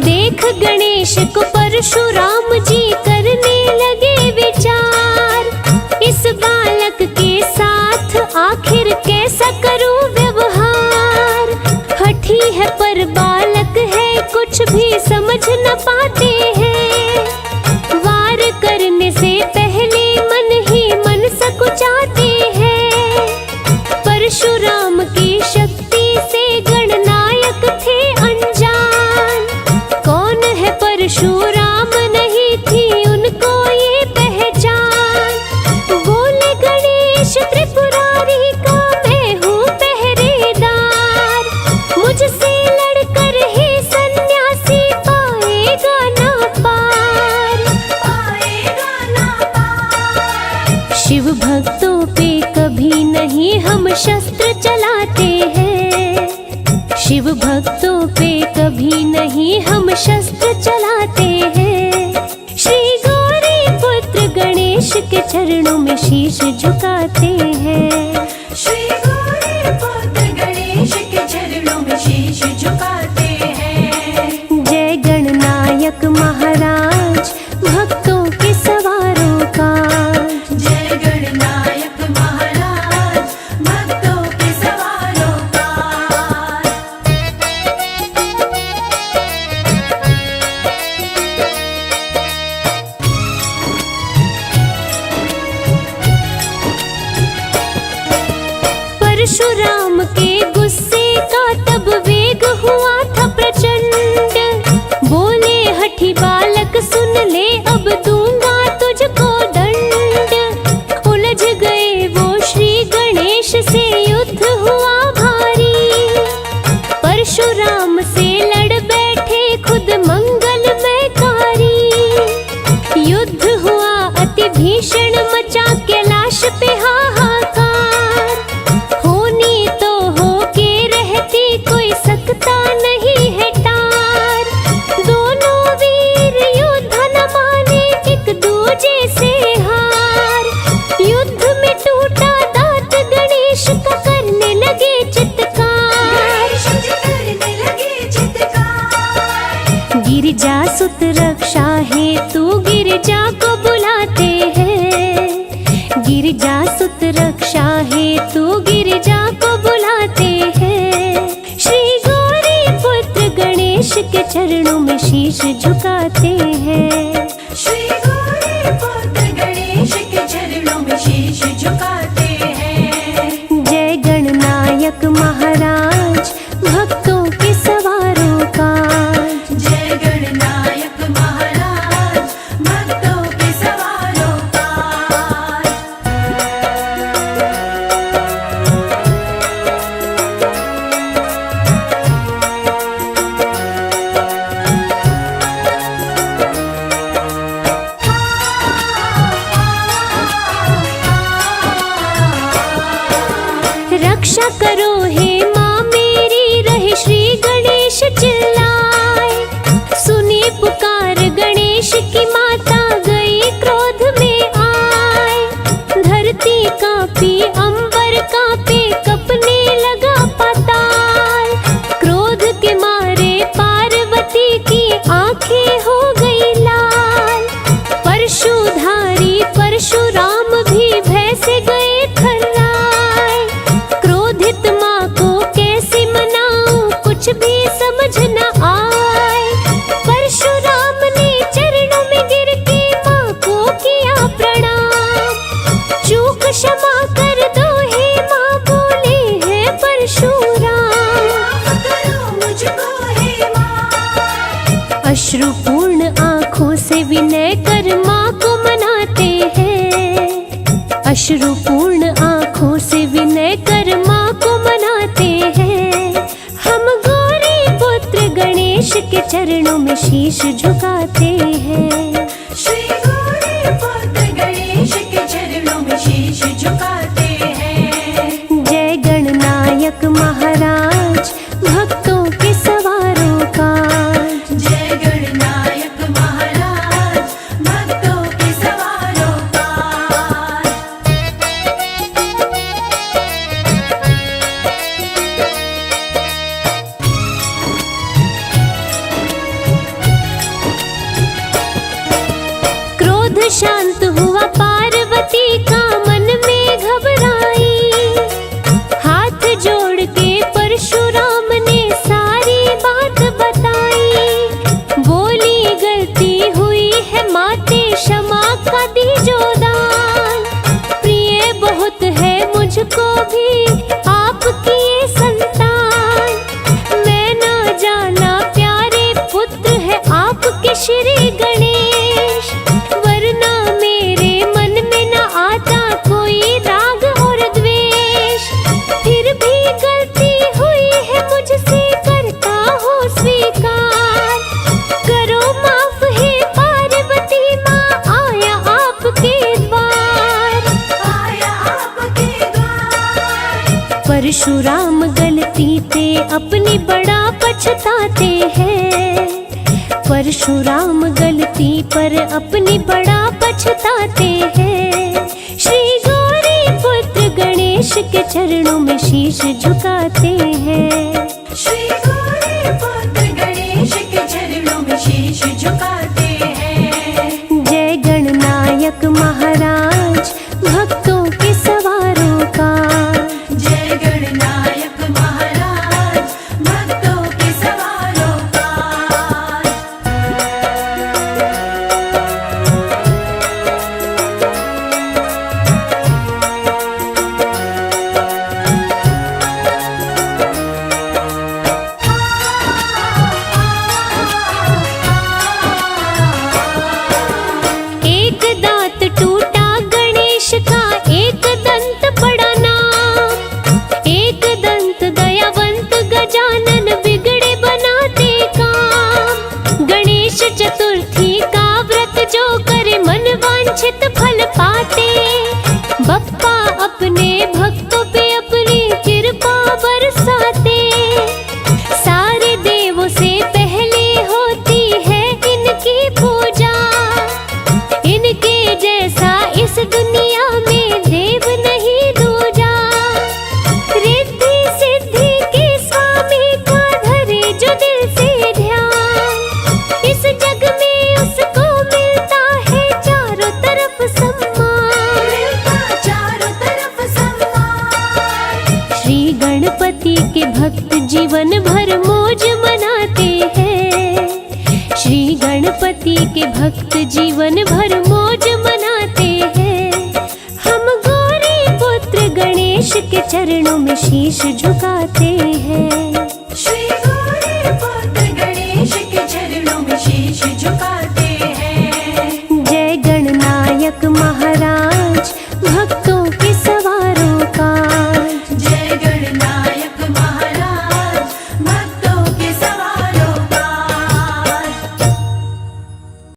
देख गणेश को परशुराम जी करने लगे विचार। इस बालक के साथ आखिर कैसा करूं व्यवहार। हठी है पर बालक है कुछ भी समझ न पाते हैं। वार करने से पहले मन ही मन सकुचाते हैं। परशुराम की शक्ति से गणनायक थे अनजान। कौन है परशुराम नहीं थी उनको ये पहचान। बोले गणेश त्रिपुरारी का मैं हूँ पहरेदार। मुझसे लड़कर ही सन्यासी पाएगा ना पार। पाएगा ना पार। शिव भक्तों पे कभी नहीं हम शस्त्र चलाते हैं। शिव भक्तों पे कभी नहीं हम शस्त्र चलाते हैं। श्री गौरी पुत्र गणेश के चरणों में शीश झुकाते हैं। श्री गौरी पुत्र गणेश के चरणों में शीश झुकाते हैं। जय गणनायक महाराज भक्तों के सवारों का। जय गणनायक महाराज भक्तों के सवारों का। परशुराम के गुस्से का तब वेग हुआ था प्रचंड। बोले हठी बालक सुन ले अब दूंगा तुझको दंड। उलझ गए वो श्री गणेश से युद्ध हुआ भारी। परशुराम से लड़ बैठे खुद मंगलमयकारी। युद्ध हुआ अति भीषण मचा कैलाश पे हाहाकार। होनी तो होके रहती कोई सकता नहीं है टार। दोनों वीर युद्ध न माने एक दूजे से हार। युद्ध में टूटा दांत गणेश का करने लगे चित्कार। गणेश जी करने लगे चित्कार। गिरिजा सुत रक्षा हेतु गिरिजा को बुलाते हैं। गिरिजा सुत रक्षा हेतु गिरिजा को बुलाते हैं। श्री गौरी पुत्र गणेश के चरणों में शीश झुकाते हैं। श्री गौरी पुत्र गणेश के चरणों में शीश झुकाते हैं। जय गणनायक महाराज भक्तों के सवारों का। जय गणनायक महाराज भक्तों के सवारों का। अश्रुपूर्ण आँखों से विनय कर माँ को मनाते हैं। हम गौरी पुत्र गणेश के चरणों में शीश झुकाते हैं। श्री गौरी पुत्र गणेश के चरणों में शीश झुकाते हैं। जय गणनायक महाराज भक्तों के सवारों का। जय गणनायक महाराज भक्तों के सवारों का। क्रोध शांत हुआ पार्वती का मन में घबराई। हाथ जोड़ के परशुराम ने सारी बात बताई। बोली गलती हुई है माते क्षमा का दीजो दान। प्रिय बहुत है मुझको भी आपकी ये संतान। मैं ना जाना प्यारे पुत्र है आपके श्री गणेश। वरना मेरे मन में न आता कोई राग और द्वेष। फिर भी गलती हुई है मुझसे करता हूँ स्वीकार। करो माफ है पार्वती माँ आया आपके द्वार। आया आपके द्वार। परशुराम गलती पे अपनी बड़ा पछताते हैं। परशुराम गलती पर अपनी बड़ा पछताते हैं। श्री गौरी पुत्र गणेश के चरणों में शीश झुकाते हैं। श्री गौरी पुत्र गणेश के चरणों में शीश झुकाते हैं। जय गणनायक महाराज भक्तों के सवारों का। जय गणनायक महाराज भक्तों के सवारों का। एक दांत टूटा गणेश का एक दंत पड़ा नाम। एक दंत दयावंत गजानन बिगड़े बनाते काम। गणेश चतुर्थी का व्रत जो करे मन वांछित फल पाते। बप्पा अपने भक्तों पे अपनी कृपा बरसाते। सारे देवों से पहले होती है इनकी पूजा। इनके जैसा इस दुनिया में देव नहीं दूजा। रिद्धि सिद्धि के स्वामी का धरे जो दिल से ध्यान। इस जग में उसको मिलता है चारों तरफ सम्मान। मिलता चारों तरफ सम्मान। श्री गणपति के भक्त जीवन भर मौज मनाते हैं। श्री गणपति के भक्त जीवन भर मौज मनाते हैं। हम गौरी पुत्र गणेश के चरणों में शीश झुकाते हैं।